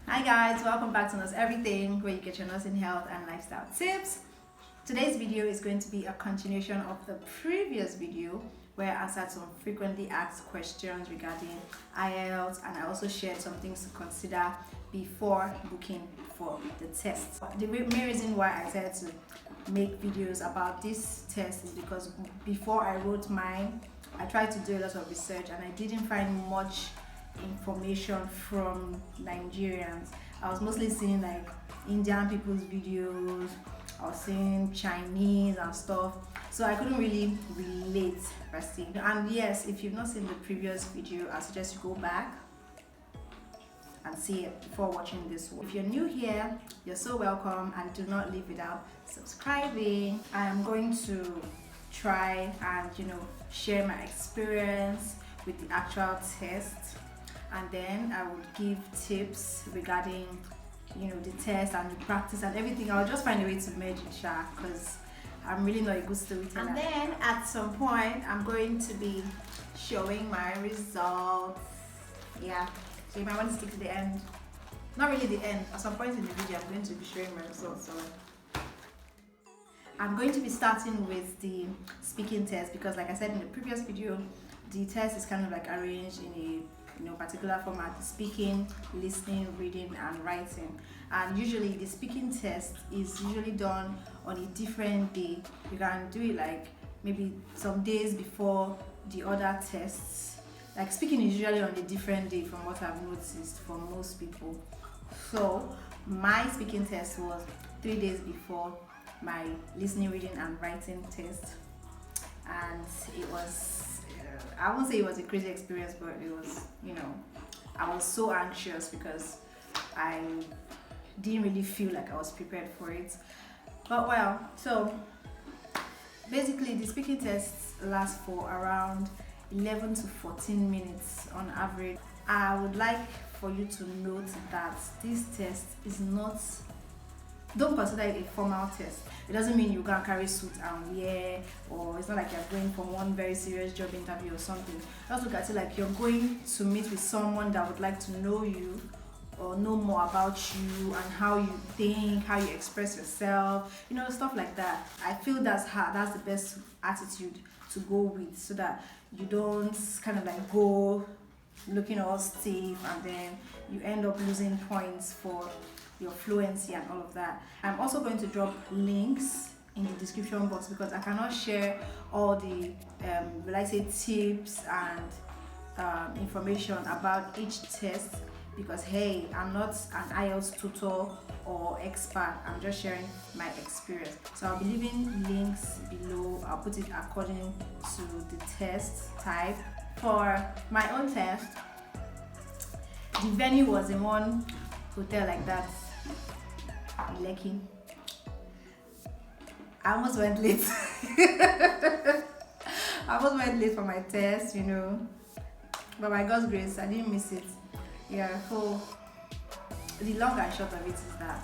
Hi guys, welcome back to Nurse Everything, where you get your nursing health and lifestyle tips. Today's video is going to be a continuation of the previous video where I answered some frequently asked questions regarding Ielts, and I also shared some things to consider before booking for the test. The main reason why I decided to make videos about this test is because before I wrote mine, I tried to do a lot of research and I didn't find much information from Nigerians. I was mostly seeing like Indian people's videos, I was seeing Chinese and stuff, so I couldn't really relate per se. And yes, if you've not seen the previous video, I suggest you go back and see it before watching this one. If you're new here, you're so welcome, and do not leave without subscribing. I am going to try and share my experience with the actual test, and then I would give tips regarding the test and the practice and everything. I'll just find a way to merge it, because I'm really not a good storyteller. And then at some point I'm going to be showing my results. Yeah, so you might want to stick to the end. Not really the end, at some point in the video I'm going to be showing my results. So I'm going to be starting with the speaking test, because like I said in the previous video, the test is kind of like arranged in a particular format: speaking, listening, reading and writing. And usually the speaking test is usually done on a different day. You can do it like maybe some days before the other tests. Like speaking is usually on a different day from what I've noticed for most people. So my speaking test was 3 days before my listening, reading and writing test, and it was I won't say it was a crazy experience, but it was, I was so anxious because I didn't really feel like I was prepared for it. But well, so basically the speaking tests last for around 11 to 14 minutes on average. I would like for you to note that this test is not, don't consider it a formal test. It doesn't mean you can carry suit and wear, or it's not like you're going for one very serious job interview or something. Just look at it like you're going to meet with someone that would like to know you or know more about you and how you think, how you express yourself, stuff like that. I feel that's the best attitude to go with, so that you don't kind of like go looking all stiff and then you end up losing points for your fluency and all of that. I'm also going to drop links in the description box, because I cannot share all the tips and information about each test, because hey, I'm not an IELTS tutor or expert. I'm just sharing my experience. So I'll be leaving links below. I'll put it according to the test type. For my own test, the venue was in one hotel like that, Lekki. I almost went late. I almost went late for my test, but by God's grace I didn't miss it. Yeah, so the long and short of it is that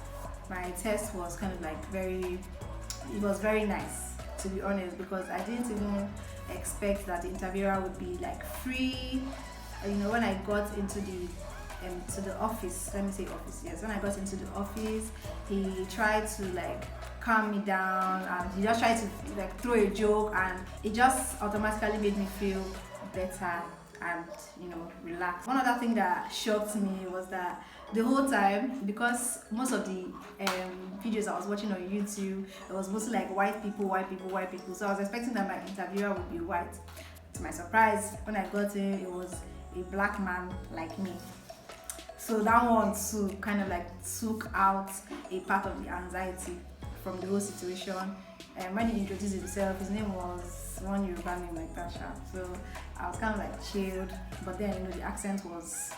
my test was kind of like it was very nice, to be honest, because I didn't even expect that the interviewer would be like free. When I got into the office, let me say office, yes, when I got into the office, he tried to like calm me down, and he just tried to like throw a joke, and it just automatically made me feel better and relaxed. One other thing that shocked me was that the whole time, because most of the videos I was watching on YouTube, it was mostly like white people, so I was expecting that my interviewer would be white. To my surprise, when I got in, it was a black man like me. So that one too kind of like took out a part of the anxiety from the whole situation. And when he introduced himself, his name was one Yoruba name like that. So I was kind of like chilled, but then the accent was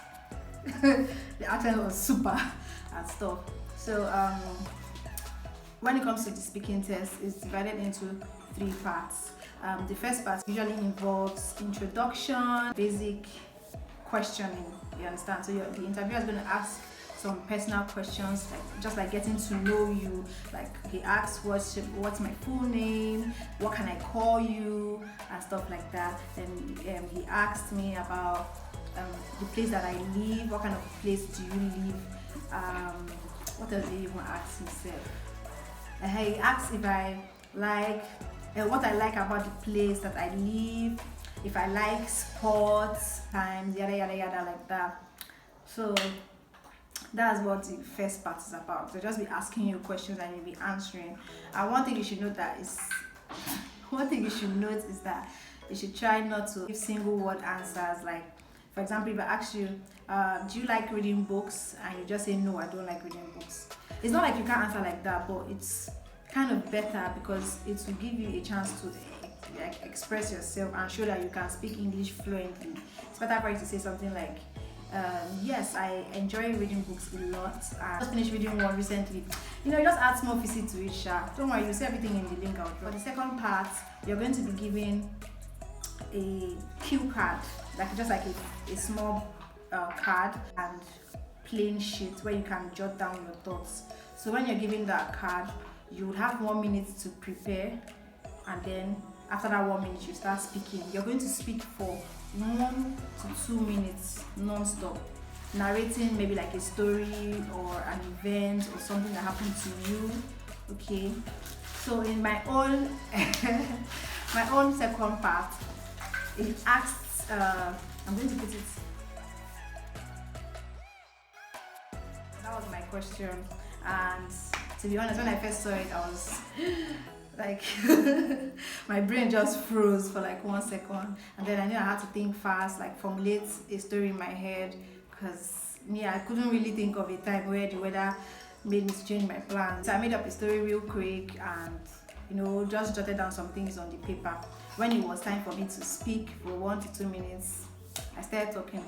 super and stuff. So when it comes to the speaking test, it's divided into 3 parts. The first part usually involves introduction, basic questioning, you understand? So the interviewer is going to ask some personal questions, just like getting to know you. Like he asks what's my full name, what can I call you, and stuff like that. Then he asked me about the place that I live, what kind of place do you live what does he even ask himself? He asks if I like what I like about the place that I live, if I like sports, times, yada yada yada, like that. So that's what the first part is about. They'll just be asking you questions and you'll be answering. And one thing you should note is that you should try not to give single word answers. Like, for example, if I ask you, do you like reading books? And you just say, no, I don't like reading books. It's not like you can't answer like that, but it's kind of better because it will give you a chance to express yourself and show that you can speak English fluently. It's better for you to say something like, yes, I enjoy reading books a lot. I just finished reading one recently. You just add small visit to it. Don't worry, you see everything in the link out. For the second part, you're going to be given a cue card, just like a small card and plain sheet where you can jot down your thoughts. So when you're given that card, you would have 1 minute to prepare, and then after that 1 minute you start speaking. You're going to speak for 1 to 2 minutes non-stop, narrating maybe like a story or an event or something that happened to you. Okay, so in my own second part, it asks, I'm going to put it, that was my question. And to be honest, when I first saw it, I was like my brain just froze for like 1 second, and then I knew I had to think fast, like formulate a story in my head, because I couldn't really think of a time where the weather made me change my plans. So I made up a story real quick and just jotted down some things on the paper. When it was time for me to speak for 1 to 2 minutes, I started talking.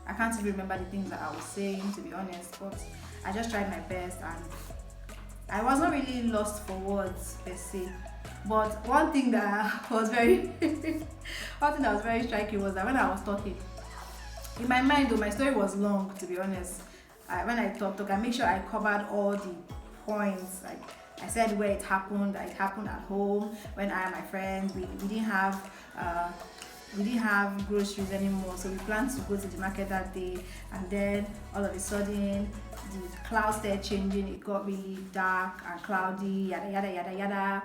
I can't even remember the things that I was saying, to be honest, but I just tried my best and I was not really lost for words per se. But one thing that was very striking was that when I was talking, in my mind though, my story was long, to be honest. When I talk, I make sure I covered all the points. Like I said where it happened. It happened at home when I and my friends, we didn't have groceries anymore, so we planned to go to the market that day, and then all of a sudden the clouds started changing. It got really dark and cloudy, yada yada yada yada.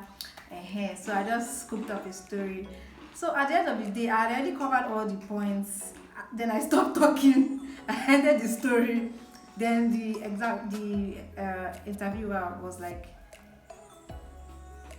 So I just scooped up a story. So at the end of the day, I had already covered all the points. Then I stopped talking. I ended the story. Then the interviewer was like,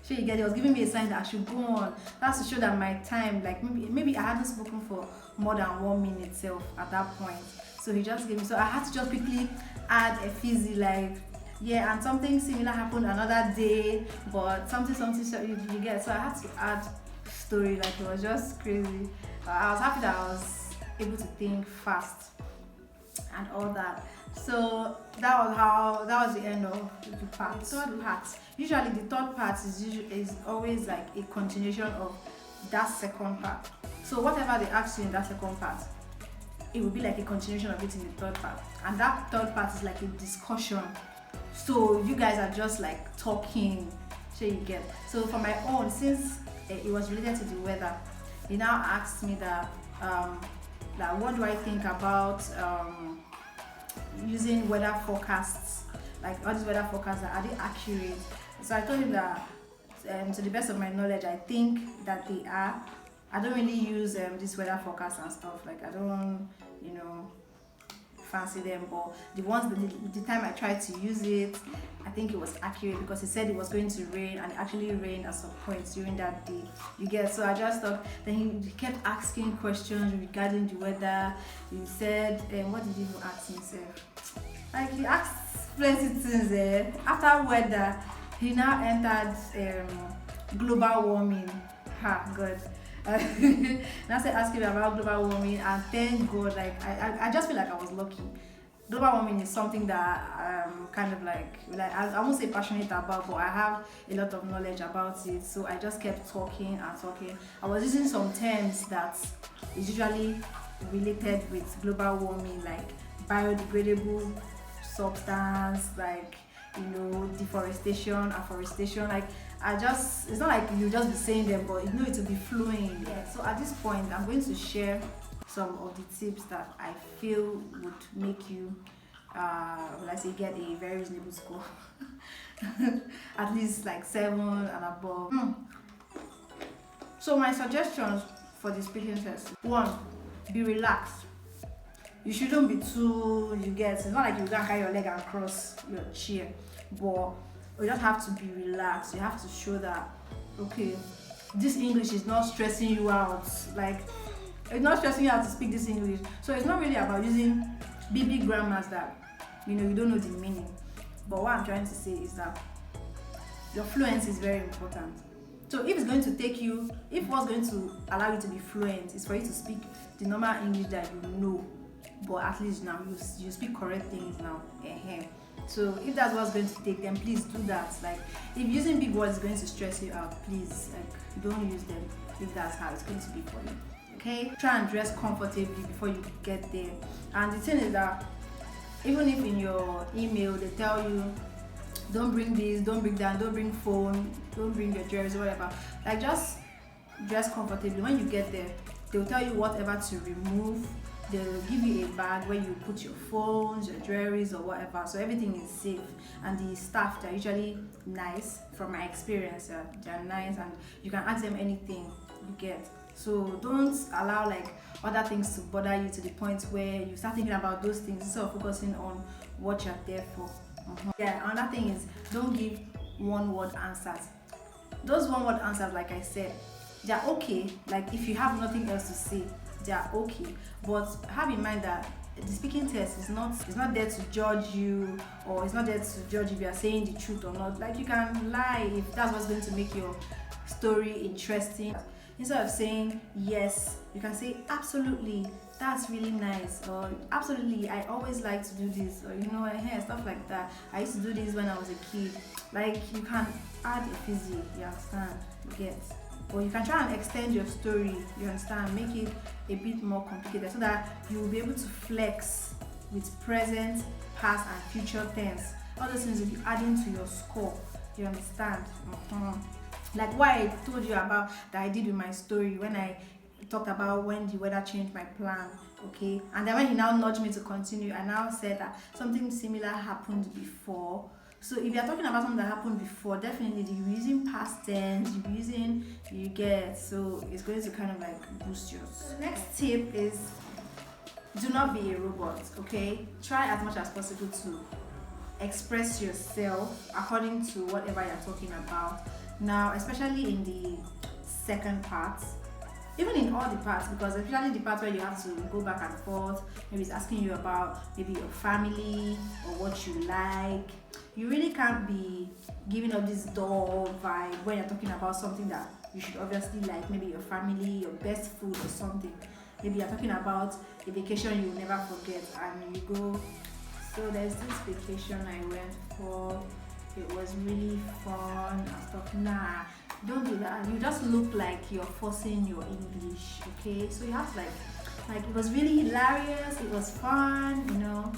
he was giving me a sign that I should go on. That's to show that my time, like maybe I hadn't spoken for more than 1 minute self at that point. So he just gave me, so I had to just quickly add a fizzy, like, yeah, and something similar happened another day, but something so you get. So I had to add story, like it was just crazy. I was happy that I was able to think fast and all that. So that was the end of the part. The third part, usually the third part is always like a continuation of that second part. So whatever they ask you in that second part, it will be like a continuation of it in the third part. And that third part is like a discussion. So you guys are just like talking, so you get. So for my own, since it was related to the weather, he now asked me that what do I think about using weather forecasts, like all these weather forecasts, are they accurate? So I told him that to the best of my knowledge, I think that they are. I don't really use this weather forecast and stuff, like I don't fancy them, but the time I tried to use it, I think it was accurate because he said it was going to rain, and it actually rained at some point during that day, you get. So I just thought, then he kept asking questions regarding the weather. He said, what did he even ask himself? Like he asked plenty things. After weather, he now entered global warming. God. Now said asking about global warming, and thank God, like I just feel like I was lucky. Global warming is something that kind of like I won't say passionate about, but I have a lot of knowledge about it. So I just kept talking and talking. I was using some terms that is usually related with global warming, like biodegradable substance, like deforestation, afforestation, like it's not like you just be saying them, but it will be flowing. Yeah. So at this point, I'm going to share some of the tips that I feel would make you let's say get a very reasonable score. At least like 7 and above. So my suggestions for the speaking test: 1, be relaxed. You shouldn't be too, it's not like you can carry your leg and cross your chair, but you just have to be relaxed. You have to show that, okay, this English is not stressing you out. Like, it's not stressing you out to speak this English. So it's not really about using big grammars that you don't know the meaning. But what I'm trying to say is that your fluency is very important. So if what's going to allow you to be fluent is for you to speak the normal English that you know, but at least now you speak correct things now. So if that's what's going to take, then please do that. Like, if using big words is going to stress you out, please, like, don't use them if that's how it's going to be for you. Okay, try and dress comfortably before you get there. And the thing is that even if in your email they tell you don't bring this, don't bring that, don't bring phone, don't bring your jewelry or whatever, like, just dress comfortably. When you get there, they'll tell you whatever to remove. They'll give you a bag where you put your phones, your jewelries or whatever, so everything is safe. And the staff, they're usually nice. From my experience, they're nice, and you can ask them anything you get. So don't allow like other things to bother you to the point where you start thinking about those things instead of focusing on what you're there for. Yeah, another thing is, don't give one-word answers. Those one-word answers, like I said, they're okay. Like, if you have nothing else to say, they're okay. But have in mind that the speaking test is not there to judge you, or it's not there to judge if you are saying the truth or not. Like, you can lie if that's what's going to make your story interesting. Instead of saying yes, you can say absolutely, that's really nice, or absolutely, I always like to do this, or stuff like that. I used to do this when I was a kid. Like, you can add a physic, you understand? You get. Or you can try and extend your story, you understand? Make it a bit more complicated so that you will be able to flex with present, past, and future tense. All those things will be adding to your score, you understand? Like what I told you about that I did with my story when I talked about when the weather changed my plan, okay? And then when he now nudged me to continue, I now said that something similar happened before. So if you're talking about something that happened before, definitely you'll be using past tense, you'll be using so it's going to kind of like boost yours. The next tip is, do not be a robot, okay? Try as much as possible to express yourself according to whatever you're talking about. Now, especially in the second part, even in all the parts, because especially the part where you have to go back and forth, maybe it's asking you about maybe your family or what you like. You really can't be giving up this dull vibe when you're talking about something that you should obviously like, maybe your family, your best food or something. Maybe you're talking about a vacation you'll never forget, and you go, so there's this vacation I went for, it was really fun and stuff. Nah, don't do that. You just look like you're forcing your English, okay? So you have to like it was really hilarious, it was fun,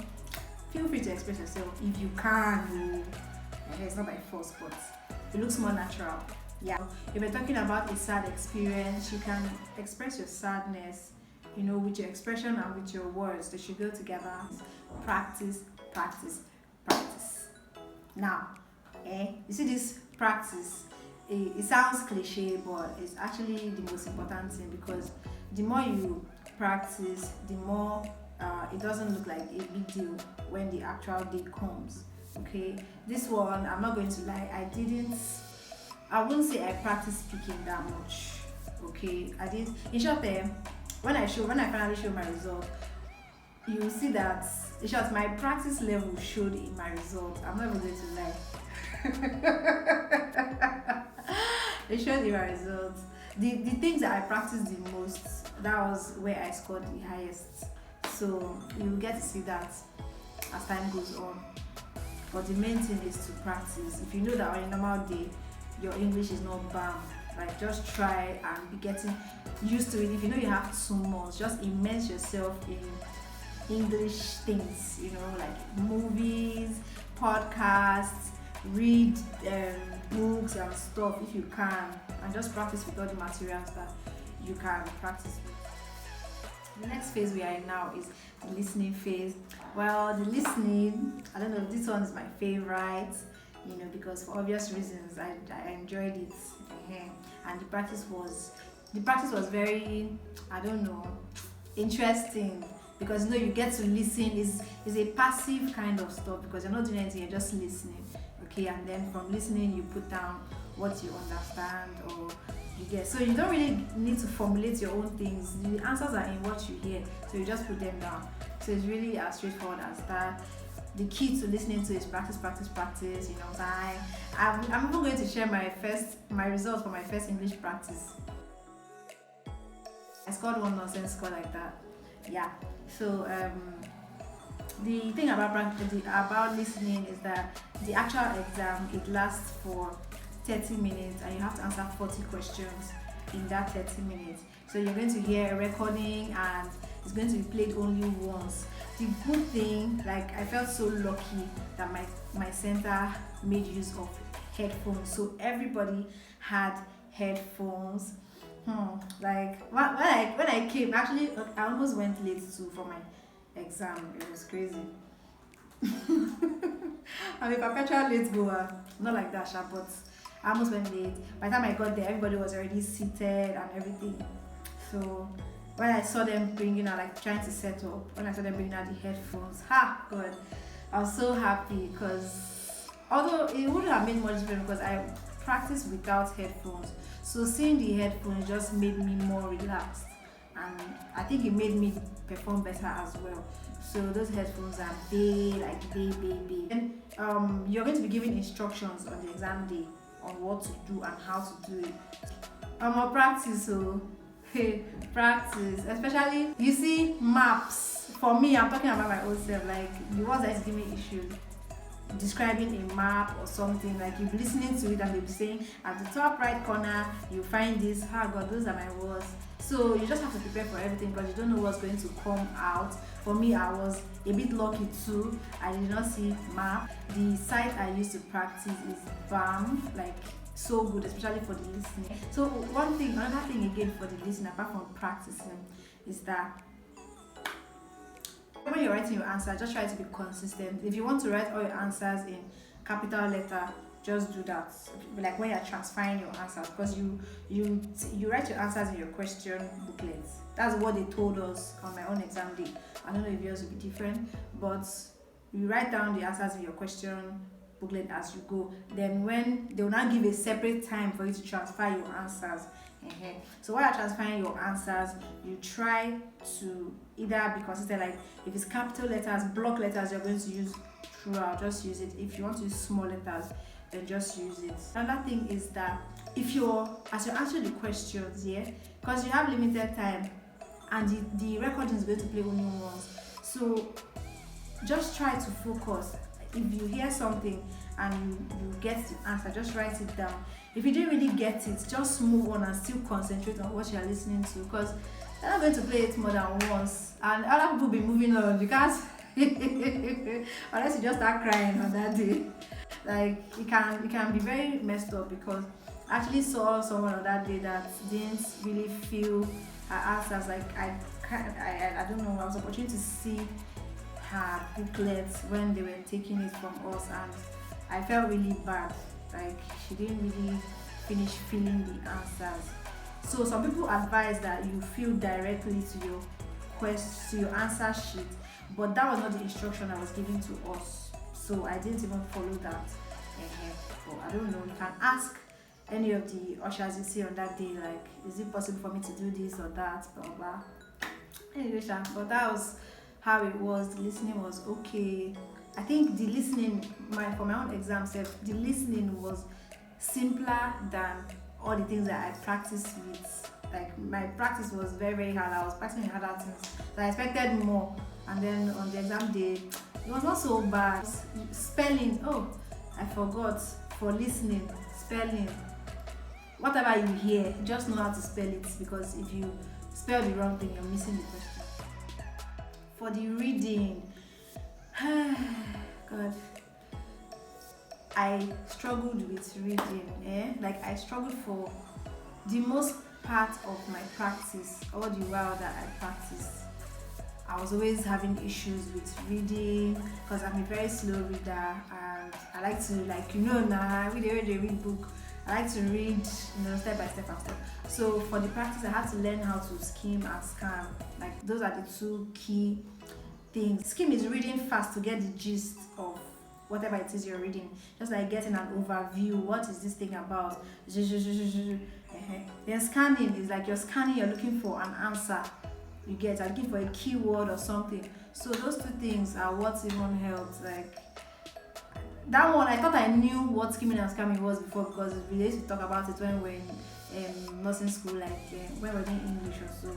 Feel free to express yourself if you can. It's not by force, but it looks more natural. Yeah. If you're talking about a sad experience, you can express your sadness, with your expression and with your words. They should go together. Practice, practice, practice. Now, you see this practice, it sounds cliche, but it's actually the most important thing, because the more you practice, the more it doesn't look like a big deal when the actual day comes. Okay, this one, I'm not going to lie, I wouldn't say I practiced speaking that much. Okay, I did. In short, when I finally show my result, you will see that, in short, my practice level showed in my result. I'm not even going to lie. It showed in my results. The things that I practiced the most, that was where I scored the highest. So you will get to see that as time goes on. But the main thing is to practice. If you know that on a normal day your English is not bam, like, just try and be getting used to it. If you know you have 2 months, just immerse yourself in English things, like movies, podcasts, read books and stuff if you can, and just practice with all the materials that you can practice with. The next phase we are in now is the listening phase. Well, the listening, I don't know, this one is my favorite, because for obvious reasons I enjoyed it. And the practice was very, I don't know, interesting, because you get to listen. Is a passive kind of stuff, because you're not doing anything, you're just listening. Okay, and then from listening you put down what you understand or you get. So you don't really need to formulate your own things. The answers are in what you hear, so you just put them down. So it's really as straightforward as that. The key to listening to is practice. I'm even going to share my results for my first English practice. I scored one nonsense score like that. Yeah. So the thing about listening is that the actual exam, it lasts for 30 minutes and you have to answer 40 questions in that 30 minutes. So you're going to hear a recording and it's going to be played only once. The good thing, like, I felt so lucky that my center made use of headphones, so everybody had headphones. Like when I came, actually I almost went late too for my exam. It was crazy. I'm a perpetual late goer, not like that, but I almost went late. By the time I got there, everybody was already seated and everything. So when I saw them bringing out, like trying to set up, when I saw them bringing out the headphones, God, I was so happy, because although it wouldn't have made much difference because I practiced without headphones, so seeing the headphones just made me more relaxed, and I think it made me perform better as well. So those headphones are big. And you're going to be given instructions on the exam day on what to do and how to do it. More practice, so practice, especially you see maps. For me, I'm talking about my own self, like the ones that give me issues describing a map or something. Like you'll be listening to it and they'll be saying at the top right corner you find this. God, those are my words. So you just have to prepare for everything, because you don't know what's going to come out. For me, I was a bit lucky too. I did not see map. The site I used to practice is BAM, like so good, especially for the listening. So another thing again for the listening, apart from practicing, is that when you're writing your answer, just try to be consistent. If you want to write all your answers in capital letter, just do that. Like when you're transferring your answers, because you write your answers in your question booklets. That's what they told us on my own exam day. I don't know if yours will be different, but you write down the answers in your question booklet as you go. Then when they will now give a separate time for you to transfer your answers. So while you're transferring your answers, you try to either be consistent. Like if it's capital letters, block letters, you're going to use throughout, just use it. If you want to use small letters, then just use it. Another thing is that as you answer the questions, because you have limited time and the recording is going to play only once, so just try to focus. If you hear something and you get the answer, just write it down. If you didn't really get it, just move on and still concentrate on what you're listening to, because they're not going to play it more than once and other people will be moving on. You can't unless you just start crying on that day. Like it can be very messed up, because I actually saw someone on that day that didn't really feel her answers. Like I don't know, I was opportune to see her booklets when they were taking it from us, and I felt really bad. Like she didn't really finish filling the answers. So some people advise that you fill directly to your answer sheet, but that was not the instruction I was given to us, so I didn't even follow that. So I don't know, you can ask any of the ushers you see on that day, like, is it possible for me to do this or that, blah blah. Anyway, but that was how it was. The listening was okay. I think the listening, for my own exam self, the listening was simpler than all the things that I practiced with. Like my practice was very, very hard. I was practicing harder things, so I expected more. And then on the exam day, it was not so bad. Spelling, I forgot. For listening, spelling, whatever you hear, just know how to spell it, because if you spell the wrong thing, you're missing the question. For the reading, God, I struggled with reading. Like I struggled for the most part of my practice, all the while that I practiced. I was always having issues with reading because I'm a very slow reader, and I like to, like, now I read book. I like to read, step by step and stuff. So for the practice, I had to learn how to skim and scan. Like, those are the two key things. Skim is reading fast to get the gist of whatever it is you're reading, just like getting an overview. What is this thing about? Then scanning is like you're scanning, you're looking for an answer. You're looking for a keyword or something. So those two things are what even helped. Like, that one, I thought I knew what skimming and scamming was before, because we used to talk about it when we were in nursing school, like when we were doing English or so.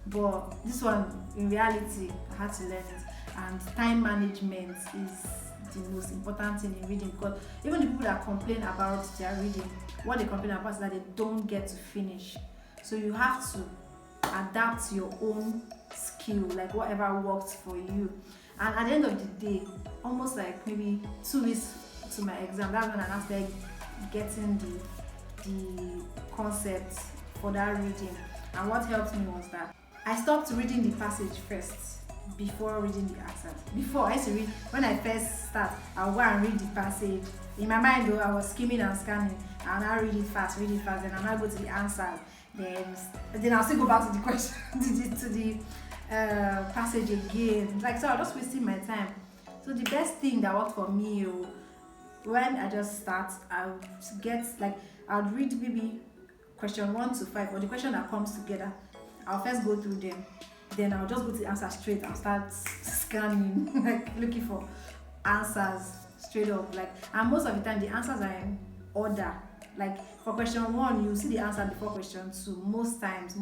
But this one, in reality, I had to learn it. And time management is the most important thing in reading, because even the people that complain about their reading, what they complain about is that they don't get to finish. So you have to adapt your own skill, like whatever works for you. And at the end of the day, almost like maybe 2 weeks to my exam, that's when I started getting the concept for that reading. And what helped me was that I stopped reading the passage first before reading the answer. Before, I used to read, when I first start, I'll go and read the passage. In my mind though, I was skimming and scanning. I'll now read it fast, then I'll now go to the answers. Then I'll still go back to the question, to the passage again. Like, so I was just wasting my time. So the best thing that worked for me, when I just start, I would read maybe question 1 to 5, or the question that comes together. I'll first go through them, then I'll just go to the answer straight and start scanning, like looking for answers straight up. Like, and most of the time the answers are in order. Like, for question 1, you see the answer before question 2, most times.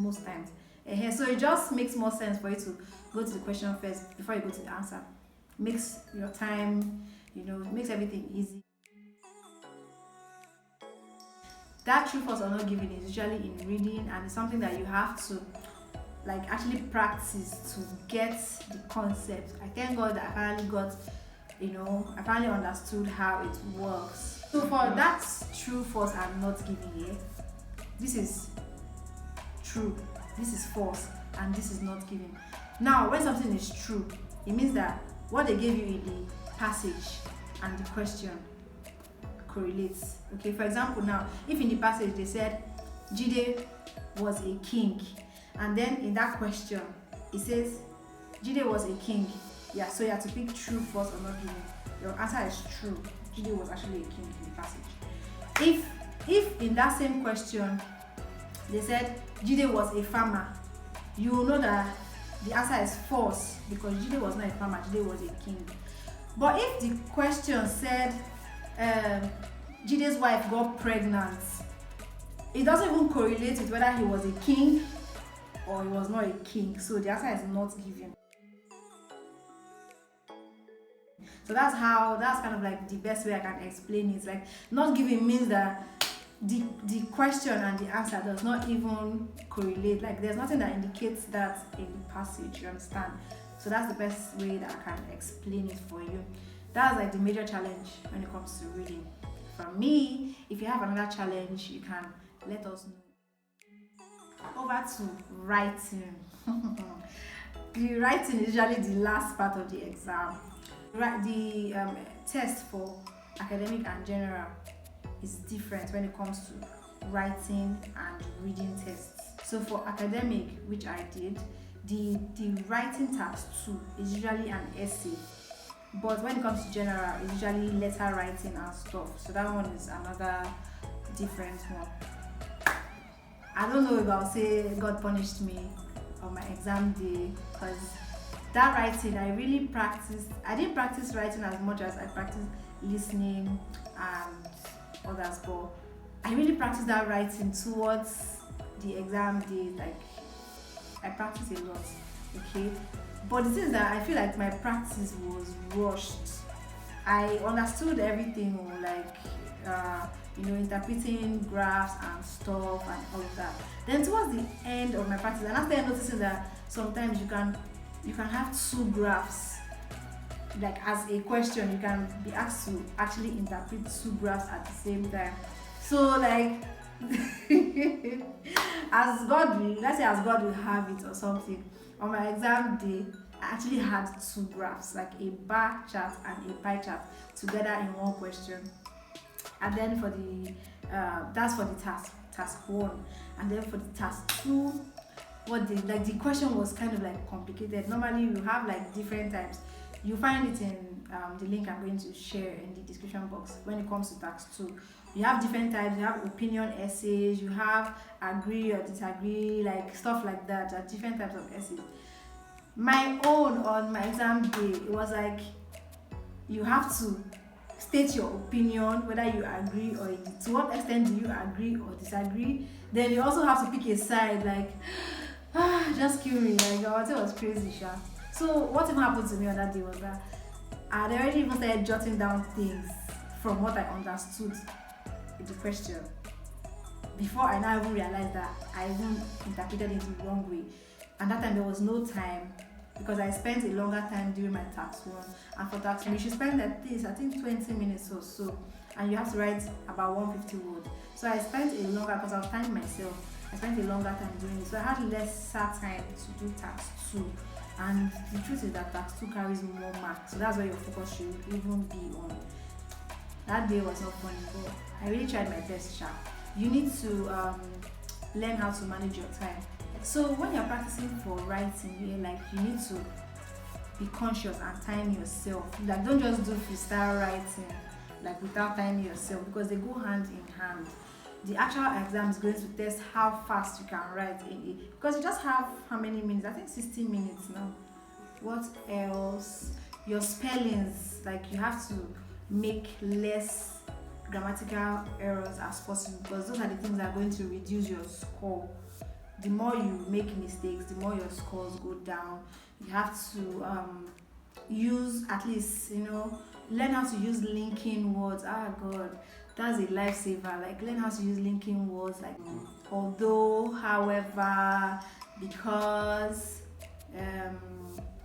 So it just makes more sense for you to go to the question first before you go to the answer. Makes your time, makes everything easy. That true false or not given is usually in reading, and it's something that you have to actually practice to get the concept. I thank God that I finally understood how it works. So for that true, false, and not given here, this is true, this is false, and this is not given. Now, when something is true, it means that what they gave you in the passage and the question correlates. Okay, for example, now, if in the passage they said Jide was a king, and then in that question it says Jide was a king, so you have to pick true, false, or not given. Your answer is true. Jide was actually a king in the passage. If in that same question they said Jide was a farmer, you will know that the answer is false, because Jide was not a farmer, Jide was a king. But if the question said Jide's wife got pregnant, it doesn't even correlate with whether he was a king or he was not a king. So the answer is not given. So that's kind of like the best way I can explain it. Like, not given means that the question and the answer does not even correlate. Like, there's nothing that indicates that in the passage, you understand? So that's the best way that I can explain it for you. That's like the major challenge when it comes to reading. From me, if you have another challenge, you can let us know. Over to writing. The writing is usually the last part of the exam. The test for academic and general is different when it comes to writing and reading tests. So for academic, which I did, the writing task 2 is usually an essay. But when it comes to general, it's usually letter writing and stuff. So that one is another different one. I don't know if I'll say God punished me on my exam day, because that writing, I really practiced. I didn't practice writing as much as I practiced listening and others, but I really practiced that writing towards the exam day. Like, I practiced a lot, okay? But the thing is that I feel like my practice was rushed. I understood everything, interpreting graphs and stuff and all of that. Then towards the end of my practice, and after noticing that sometimes you can have 2 graphs. Like, as a question, you can be asked to actually interpret 2 graphs at the same time. So, like, as God will have it or something, on my exam day, I actually had two graphs, like a bar chart and a pie chart together in one question. And then for the that's for the task one, and then for the task two, the question was kind of like complicated. Normally you have like different types. You find it in the link I'm going to share in the description box. When it comes to task two, you have different types. You have opinion essays, you have agree or disagree, like stuff like that. There are different types of essays. My own on my exam day, it was like you have to state your opinion, whether you agree or to what extent do you agree or disagree. Then you also have to pick a side, like just kill me, like I thought it was crazy, sha. So what even happened to me on that day was that I had already even started jotting down things from what I understood in the question before I now even realized that I even interpreted it the wrong way. And that time there was no time, because I spent a longer time doing my tax one, and for tax one you should spend at least I think 20 minutes or so, and you have to write about 150 words. So I spent a longer, because I was timing myself, I spent a longer time doing it, so I had less time to do tax 2. And the truth is that tax 2 carries more marks, so that's where your focus should even be on. That day was not funny, but I really tried my best, sharp. You need to learn how to manage your time. So when you're practicing for writing, like you need to be conscious and time yourself. Like don't just do freestyle writing like without timing yourself, because they go hand in hand. The actual exam is going to test how fast you can write in it, because you just have how many minutes? I think 60 minutes now. What else? Your spellings, like you have to make less grammatical errors as possible, because those are the things that are going to reduce your score. The more you make mistakes, the more your scores go down. You have to use, at least, learn how to use linking words. God, that's a lifesaver. Like learn how to use linking words, like although, however, because,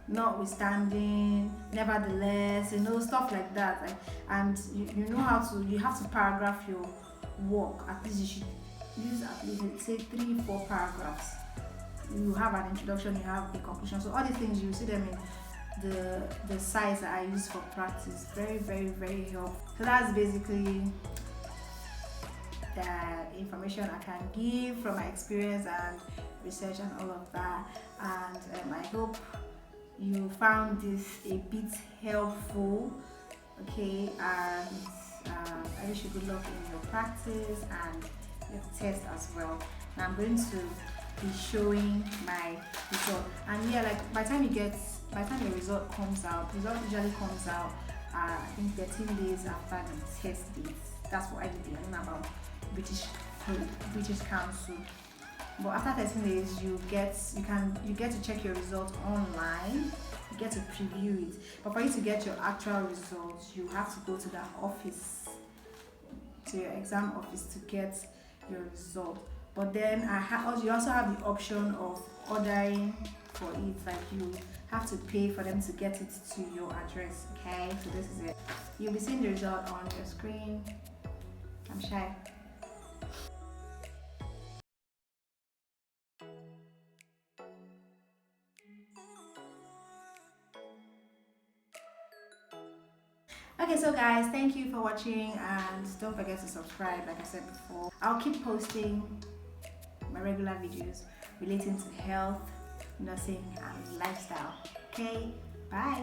notwithstanding, nevertheless, stuff like that. And you have to paragraph your work. At least you should use at least say 3-4 paragraphs. You have an introduction, you have a conclusion. So all these things, you see them in the sites that I use for practice. Very, very, very helpful. So that's basically the information I can give from my experience and research and all of that. And I hope you found this a bit helpful. Okay, and I wish you good luck in your practice and your test as well. Now I'm going to be showing my result, and like by the time your result comes out, usually comes out I think 13 days after the test date. That's what I did. I don't know about British Council, but after 13 days you get to check your result online. You get to preview it, but for you to get your actual results, you have to go to the office, to your exam office, to get your result. But then you also have the option of ordering for it, like you have to pay for them to get it to your address. Okay, so this is it. You'll be seeing the result on your screen. I'm shy. Okay, so guys, thank you for watching, and don't forget to subscribe. Like I said before, I'll keep posting my regular videos relating to health, nursing, and lifestyle. Okay, bye.